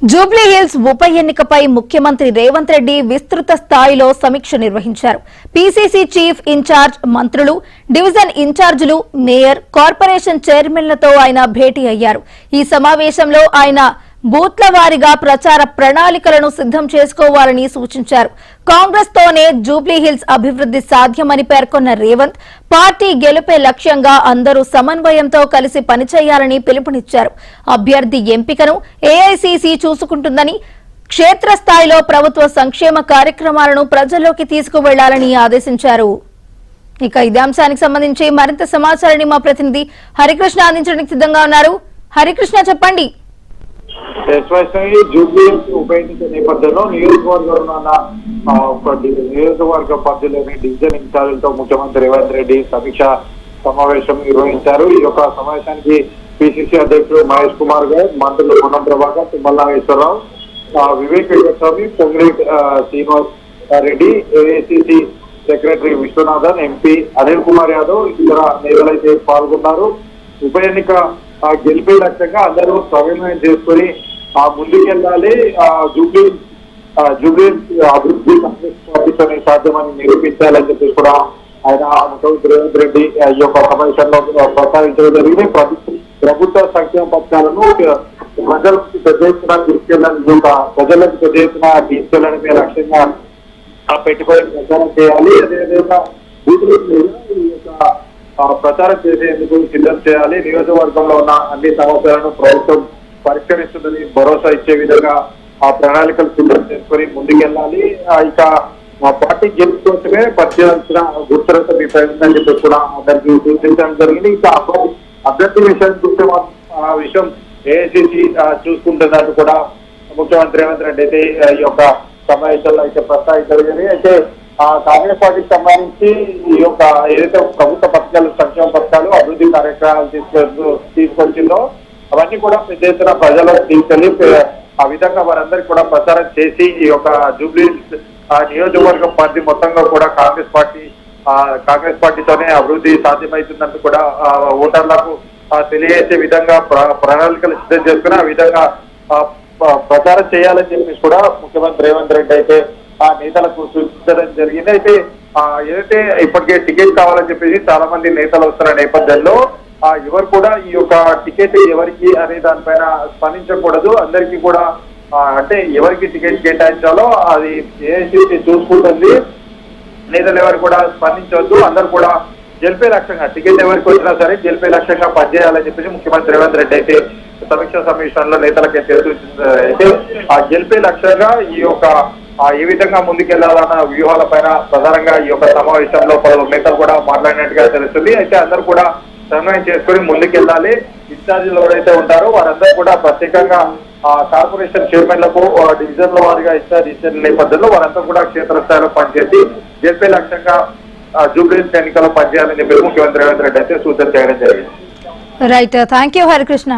Jubilee hills ఉప ఎన్నికపై ముఖ్యమంత్రి రేవంత్ రెడ్డి విస్తృత స్థాయిలో సమీక్ష నిర్వహించారు. పీసీసీ చీఫ్ ఇన్ఛార్జ్, మంత్రులు, డివిజన్ ఇన్ఛార్జీలు, మేయర్, కార్పొరేషన్ చైర్మన్లతో ఆయన భేటీ అయ్యారు. ఈ సమావేశంలో ఆయన బూత్ల వారీగా ప్రచార ప్రణాళికలను సిద్ధం చేసుకోవాలని సూచించారు. కాంగ్రెస్ తోనే జూబ్లీ హిల్స్ అభివృద్ధి సాధ్యమని పేర్కొన్న రేవంత్, పార్టీ గెలుపే లక్ష్యంగా అందరూ సమన్వయంతో కలిసి పనిచేయాలని పిలుపునిచ్చారు. అభ్యర్థి ఎంపికను ఏఐసీసీ చూసుకుంటుందని, క్షేత్రస్థాయిలో ప్రభుత్వ సంక్షేమ కార్యక్రమాలను ప్రజల్లోకి తీసుకువెళ్లాలని ఆదేశించారు. ఇక ఇదే అంశానికి సంబంధించి మరింత సమాచారాన్ని మా ప్రతినిధి హరికృష్ణ అందించడానికి సిద్ధంగా ఉన్నారు. హరికృష్ణ, చెప్పండి. జూబ్లీ ఉప ఎన్నిక నేపథ్యంలో నియోజకవర్గ పరిధిలోని డివిజన్ ఇన్ఛార్జీలతో ముఖ్యమంత్రి రేవంత్ రెడ్డి సమీక్ష సమావేశం నిర్వహించారు. ఈ యొక్క సమావేశానికి పిసిసి అధ్యక్షుడు మహేష్ కుమార్ గౌడ్, మంత్రులు Ponnam Prabhakar, Tummala Nageswara Rao, Vivek Venkataswamy, Pongireddy Srinivas Reddy, AICC secretary Vishwanathan, MP Anil Kumar Yadav, ఇతర నేతలైతే పాల్గొన్నారు. ఉప ఎన్నిక గెలిపే లక్ష్యంగా అందరూ సమన్వయం చేసుకుని ముందుకెళ్ళాలి. జూబ్లీ అభివృద్ధి కాంగ్రెస్ పార్టీతోనే సాధ్యమని నిరూపించాలని చెప్పి కూడా ఆయన ముఖ్యమంత్రి రేవంత్ రెడ్డి ఈ యొక్క సమావేశంలో ప్రస్తావించడం జరిగింది. ప్రభుత్వ సంక్షేమ పథకాలను ప్రజలకు పెద్ద ఎత్తున తీసుకెళ్ళాలని, ప్రజలకు పెద్ద ఎత్తున తీసుకెళ్లడమే లక్ష్యంగా పెట్టుబడి ప్రచారం చేయాలి. అదేవిధంగా ప్రచారం చేసేందుకు సిద్ధం చేయాలి. నియోజకవర్గంలో ఉన్న అన్ని సమస్యలను ప్రభుత్వం పరిష్కరిస్తుందని భరోసా ఇచ్చే విధంగా ఆ ప్రణాళికలు సిద్ధం చేసుకుని ముందుకెళ్ళాలి. ఇక పార్టీ గెలుపుకోసమే పరిశీలించిన గుర్తులతో మీ ప్రయత్నం చెప్పి కూడా అందరికీ సూచించడం జరిగింది. ఇంకా అభ్యర్థి విషయం ఏఐసీసీ చూసుకుంటున్నట్టు కూడా ముఖ్యమంత్రి రేవంత్ రెడ్డి అయితే ఈ యొక్క సమావేశంలో అయితే ప్రస్తావించడం జరిగింది. అయితే కాంగ్రెస్ పార్టీకి సంబంధించి ఈ యొక్క ఏదైతే ప్రభుత్వ పథకాలు, సంక్షేమ పథకాలు, అభివృద్ధి కార్యక్రమాలు తీసుకొచ్చిందో అవన్నీ కూడా పెద్ద ఎత్తున ప్రజలకు తీసుకెళ్లి ఆ విధంగా వారందరికీ కూడా ప్రచారం చేసి ఈ యొక్క జూబ్లీ నియోజకవర్గం పరిధి మొత్తంగా కూడా కాంగ్రెస్ పార్టీతోనే అభివృద్ధి సాధ్యమవుతుందంటూ కూడా ఓటర్లకు తెలియజేసే విధంగా ప్రణాళికలు సిద్ధం చేసుకుని ఆ విధంగా ప్రచారం చేయాలని చెప్పేసి కూడా ముఖ్యమంత్రి రేవంత్ రెడ్డి అయితే నేతలకు సూచించడం జరిగింది. అయితే ఏదైతే ఇప్పటికే టికెట్ కావాలని చెప్పేసి చాలా మంది నేతలు వస్తున్న నేపథ్యంలో ఎవరు కూడా ఈ యొక్క టికెట్ ఎవరికి అనే దానిపైన స్పందించకూడదు. అందరికీ కూడా అంటే ఎవరికి టికెట్ కేటాయించాలో అది ఏఐసీసీ చూసుకుంటుంది. నేతలు ఎవరు కూడా స్పందించవద్దు. అందరూ కూడా గెలిపే లక్ష్యంగా, టికెట్ ఎవరికి వచ్చినా సరే గెలిపే లక్ష్యంగా పనిచేయాలని చెప్పేసి ముఖ్యమంత్రి రేవంత్ రెడ్డి అయితే సమీక్ష సమావేశంలో నేతలకైతే సూచించారు. అయితే గెలిపే లక్ష్యంగా ఈ యొక్క ఏ విధంగా ముందుకెళ్లాలన్న వ్యూహాల పైన ప్రధానంగా ఈ యొక్క సమావేశంలో పలువురు నేతలు కూడా మాట్లాడినట్టుగా తెలుస్తుంది. అయితే అందరూ కూడా సమన్వయం చేసుకుని ముందుకెళ్లాలి. ఇన్ఛార్జీలు ఎవరైతే ఉంటారో వారందరూ కూడా ప్రత్యేకంగా కార్పొరేషన్ చైర్మన్లకు డివిజన్ల వారిగా ఇచ్చిన నేపథ్యంలో వారంతా కూడా క్షేత్రస్థాయిలో పనిచేసి గెలిపే లక్ష్యంగా జూబ్లీ ఎన్నికల్లో పనిచేయాలని చెప్పి ముఖ్యమంత్రి రేవంత్ రెడ్డి అయితే సూచన చేయడం జరిగింది. Right, thank you Harikrishna.